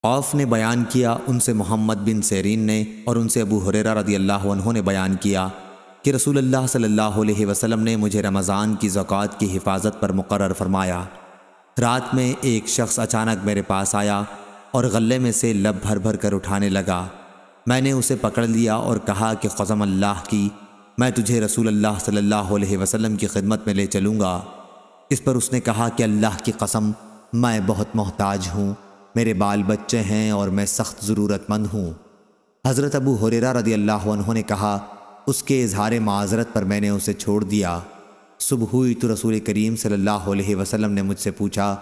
عوف نے بیان کیا ان سے محمد بن سیرین نے اور ان سے ابو ہریرہ رضی اللہ عنہ نے بیان کیا کہ رسول اللہ صلی اللہ علیہ وسلم نے مجھے رمضان کی زکوٰۃ کی حفاظت پر مقرر فرمایا۔ رات میں ایک شخص اچانک میرے پاس آیا اور غلے میں سے لب بھر بھر کر اٹھانے لگا۔ میں نے اسے پکڑ لیا اور کہا کہ قسم اللہ کی، میں تجھے رسول اللہ صلی اللہ علیہ وسلم کی خدمت میں لے چلوں گا۔ اس پر اس نے کہا کہ اللہ کی قسم، میں بہت محتاج ہوں، میرے بال بچے ہیں اور میں سخت ضرورت مند ہوں۔ حضرت ابو ہریرہ رضی اللہ عنہ نے کہا، اس کے اظہار معذرت پر میں نے اسے چھوڑ دیا۔ صبح ہوئی تو رسول کریم صلی اللہ علیہ وسلم نے مجھ سے پوچھا،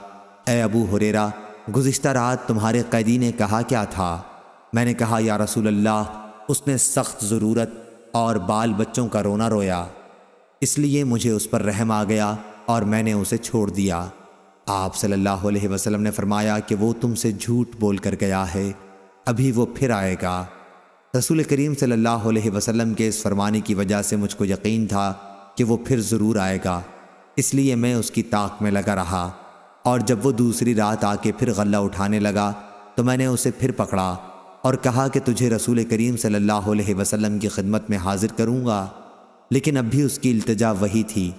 اے ابو ہریرہ، گزشتہ رات تمہارے قیدی نے کہا کیا تھا؟ میں نے کہا، یا رسول اللہ، اس نے سخت ضرورت اور بال بچوں کا رونا رویا، اس لیے مجھے اس پر رحم آ گیا اور میں نے اسے چھوڑ دیا۔ آپ صلی اللہ علیہ وسلم نے فرمایا کہ وہ تم سے جھوٹ بول کر گیا ہے، ابھی وہ پھر آئے گا۔ رسول کریم صلی اللہ علیہ وسلم کے اس فرمانے کی وجہ سے مجھ کو یقین تھا کہ وہ پھر ضرور آئے گا، اس لیے میں اس کی طاق میں لگا رہا، اور جب وہ دوسری رات آ کے پھر غلہ اٹھانے لگا تو میں نے اسے پھر پکڑا اور کہا کہ تجھے رسول کریم صلی اللہ علیہ وسلم کی خدمت میں حاضر کروں گا، لیکن اب بھی اس کی التجا وہی تھی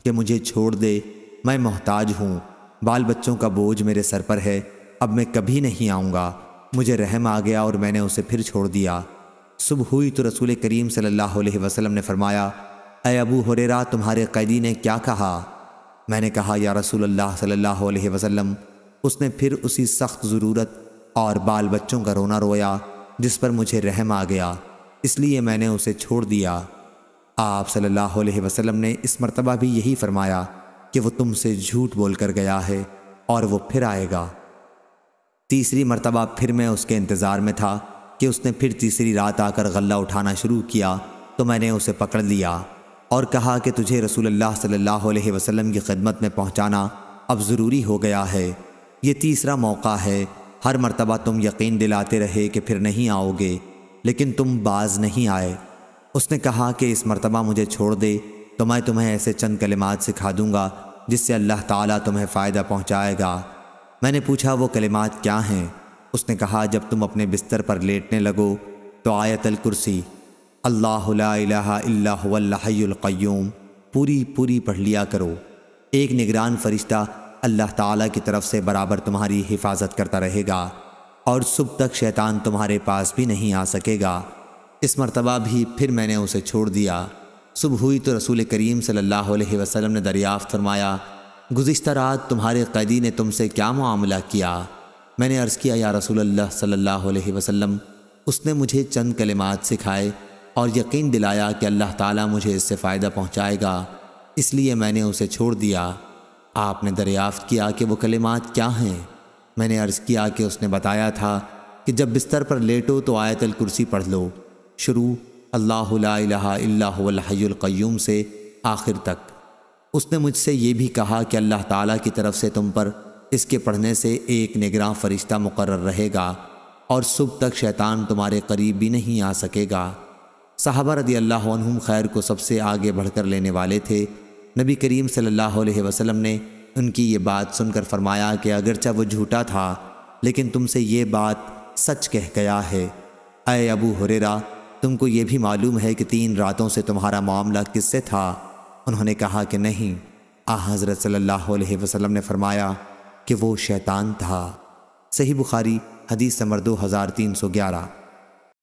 کہ مجھے چھوڑ دے، میں محتاج ہوں، بال بچوں کا بوجھ میرے سر پر ہے، اب میں کبھی نہیں آؤں گا۔ مجھے رحم آ گیا اور میں نے اسے پھر چھوڑ دیا۔ صبح ہوئی تو رسول کریم صلی اللہ علیہ وسلم نے فرمایا، اے ابو ہریرہ، تمہارے قیدی نے کیا کہا؟ میں نے کہا، یا رسول اللہ صلی اللہ علیہ وسلم، اس نے پھر اسی سخت ضرورت اور بال بچوں کا رونا رویا جس پر مجھے رحم آ گیا، اس لیے میں نے اسے چھوڑ دیا۔ آپ صلی اللہ علیہ وسلم نے اس مرتبہ بھی یہی فرمایا کہ وہ تم سے جھوٹ بول کر گیا ہے اور وہ پھر آئے گا۔ تیسری مرتبہ پھر میں اس کے انتظار میں تھا کہ اس نے پھر تیسری رات آ کر غلہ اٹھانا شروع کیا تو میں نے اسے پکڑ لیا اور کہا کہ تجھے رسول اللہ صلی اللہ علیہ وسلم کی خدمت میں پہنچانا اب ضروری ہو گیا ہے، یہ تیسرا موقع ہے۔ ہر مرتبہ تم یقین دلاتے رہے کہ پھر نہیں آؤ گے، لیکن تم باز نہیں آئے۔ اس نے کہا کہ اس مرتبہ مجھے چھوڑ دے تو میں تمہیں ایسے چند کلمات سکھا دوں گا جس سے اللہ تعالیٰ تمہیں فائدہ پہنچائے گا۔ میں نے پوچھا، وہ کلمات کیا ہیں؟ اس نے کہا، جب تم اپنے بستر پر لیٹنے لگو تو آیت الکرسی، اللہ لا الہ الا هو الحی القیوم پوری پڑھ لیا کرو۔ ایک نگران فرشتہ اللہ تعالیٰ کی طرف سے برابر تمہاری حفاظت کرتا رہے گا اور صبح تک شیطان تمہارے پاس بھی نہیں آ سکے گا۔ اس مرتبہ بھی پھر میں نے اسے چھوڑ دیا۔ صبح ہوئی تو رسول کریم صلی اللہ علیہ وسلم نے دریافت فرمایا، گزشتہ رات تمہارے قیدی نے تم سے کیا معاملہ کیا؟ میں نے عرض کیا، یا رسول اللہ صلی اللہ علیہ وسلم، اس نے مجھے چند کلمات سکھائے اور یقین دلایا کہ اللہ تعالیٰ مجھے اس سے فائدہ پہنچائے گا، اس لیے میں نے اسے چھوڑ دیا۔ آپ نے دریافت کیا کہ وہ کلمات کیا ہیں؟ میں نے عرض کیا کہ اس نے بتایا تھا کہ جب بستر پر لیٹو تو آیت الکرسی پڑھ لو، شروع اللہ لا الہ الا هو الحی القیوم سے آخر تک۔ اس نے مجھ سے یہ بھی کہا کہ اللہ تعالیٰ کی طرف سے تم پر اس کے پڑھنے سے ایک نگراں فرشتہ مقرر رہے گا اور صبح تک شیطان تمہارے قریب بھی نہیں آ سکے گا۔ صحابہ رضی اللہ عنہم خیر کو سب سے آگے بڑھ کر لینے والے تھے۔ نبی کریم صلی اللہ علیہ وسلم نے ان کی یہ بات سن کر فرمایا کہ اگرچہ وہ جھوٹا تھا لیکن تم سے یہ بات سچ کہہ گیا ہے۔ اے ابو ہریرہ، تم کو یہ بھی معلوم ہے کہ 3 راتوں سے تمہارا معاملہ کس سے تھا؟ انہوں نے کہا کہ نہیں۔ حضرت صلی اللہ علیہ وسلم نے فرمایا کہ وہ شیطان تھا۔ صحیح بخاری حدیث نمبر 2311۔